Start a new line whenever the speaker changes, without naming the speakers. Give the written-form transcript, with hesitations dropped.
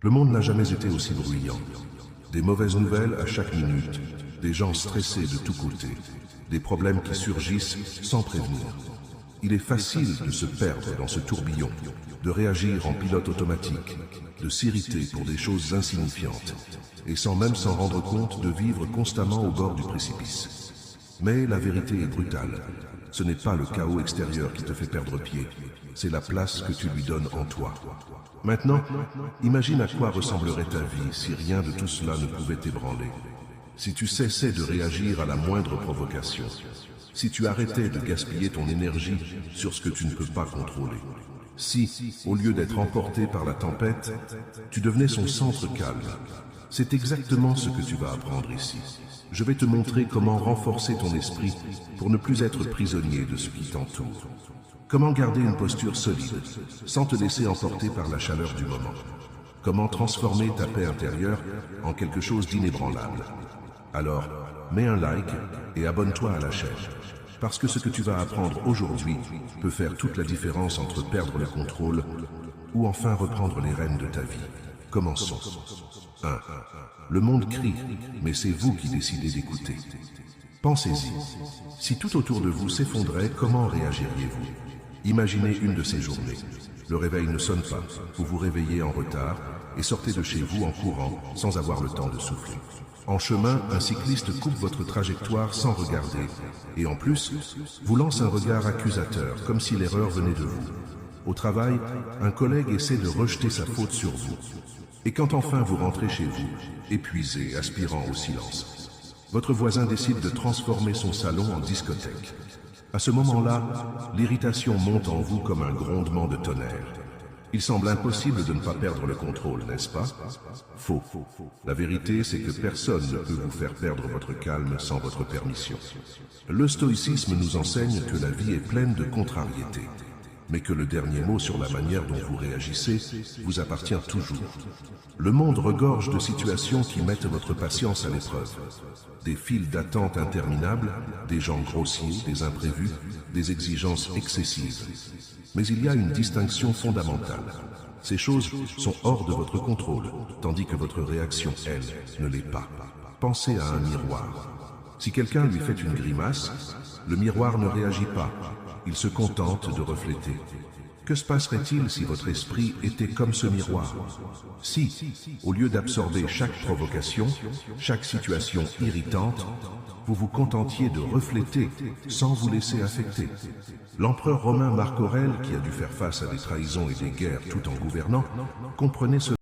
Le monde n'a jamais été aussi bruyant. Des mauvaises nouvelles à chaque minute, des gens stressés de tous côtés, des problèmes qui surgissent sans prévenir. Il est facile de se perdre dans ce tourbillon, de réagir en pilote automatique, de s'irriter pour des choses insignifiantes, et sans même s'en rendre compte, de vivre constamment au bord du précipice. Mais la vérité est brutale. Ce n'est pas le chaos extérieur qui te fait perdre pied, c'est la place que tu lui donnes en toi. Maintenant, imagine à quoi ressemblerait ta vie si rien de tout cela ne pouvait t'ébranler. Si tu cessais de réagir à la moindre provocation, si tu arrêtais de gaspiller ton énergie sur ce que tu ne peux pas contrôler, si, au lieu d'être emporté par la tempête, tu devenais son centre calme. C'est exactement ce que tu vas apprendre ici. Je vais te montrer comment renforcer ton esprit pour ne plus être prisonnier de ce qui t'entoure. Comment garder une posture solide, sans te laisser emporter par la chaleur du moment. Comment transformer ta paix intérieure en quelque chose d'inébranlable. Alors, mets un like et abonne-toi à la chaîne. Parce que ce que tu vas apprendre aujourd'hui peut faire toute la différence entre perdre le contrôle ou enfin reprendre les rênes de ta vie. Commençons. 1. Le monde crie, mais c'est vous qui décidez d'écouter. Pensez-y. Si tout autour de vous s'effondrait, comment réagiriez-vous? Imaginez une de ces journées. Le réveil ne sonne pas, vous vous réveillez en retard et sortez de chez vous en courant sans avoir le temps de souffler. En chemin, un cycliste coupe votre trajectoire sans regarder et en plus, vous lance un regard accusateur, comme si l'erreur venait de vous. Au travail, un collègue essaie de rejeter sa faute sur vous. Et quand enfin vous rentrez chez vous, épuisé, aspirant au silence, votre voisin décide de transformer son salon en discothèque. À ce moment-là, l'irritation monte en vous comme un grondement de tonnerre. Il semble impossible de ne pas perdre le contrôle, n'est-ce pas? Faux. La vérité, c'est que personne ne peut vous faire perdre votre calme sans votre permission. Le stoïcisme nous enseigne que la vie est pleine de contrariétés, mais que le dernier mot sur la manière dont vous réagissez vous appartient toujours. Le monde regorge de situations qui mettent votre patience à l'épreuve. Des files d'attente interminables, des gens grossiers, des imprévus, des exigences excessives. Mais il y a une distinction fondamentale. Ces choses sont hors de votre contrôle, tandis que votre réaction, elle, ne l'est pas. Pensez à un miroir. Si quelqu'un lui fait une grimace, le miroir ne réagit pas. Il se contente de refléter. Que se passerait-il si votre esprit était comme ce miroir? Si, au lieu d'absorber chaque provocation, chaque situation irritante, vous vous contentiez de refléter sans vous laisser affecter. L'empereur romain Marc Aurèle, qui a dû faire face à des trahisons et des guerres tout en gouvernant, comprenait cela.